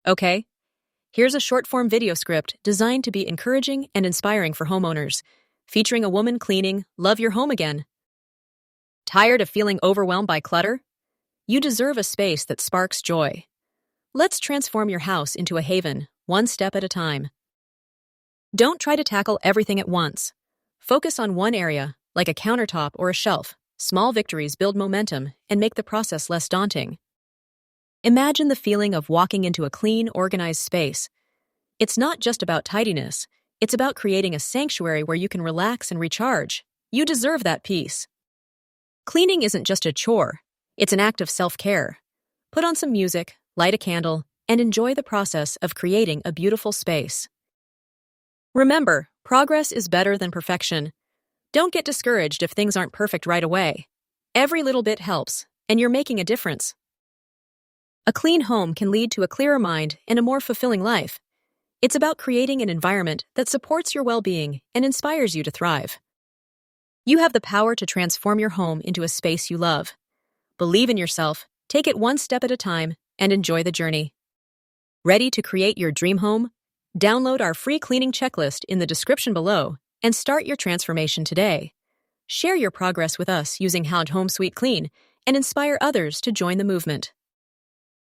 Okay, here's a short-form video script designed to be encouraging and inspiring for homeowners, featuring a woman cleaning Love Your Home Again. Tired of feeling overwhelmed by clutter? You deserve a space that sparks joy. Let's transform your house into a haven, one step at a time. Don't try to tackle everything at once. Focus on one area, like a countertop or a shelf. Small victories build momentum and make the process less daunting. Imagine the feeling of walking into a clean, organized space. It's not just about tidiness, it's about creating a sanctuary where you can relax and recharge. You deserve that peace. Cleaning isn't just a chore, it's an act of self-care. Put on some music, light a candle, and enjoy the process of creating a beautiful space. Remember, progress is better than perfection. Don't get discouraged if things aren't perfect right away. Every little bit helps, and you're making a difference. A clean home can lead to a clearer mind and a more fulfilling life. It's about creating an environment that supports your well-being and inspires you to thrive. You have the power to transform your home into a space you love. Believe in yourself, take it one step at a time, and enjoy the journey. Ready to create your dream home? Download our free cleaning checklist in the description below and start your transformation today. Share your progress with us using #HomeSweetClean and inspire others to join the movement.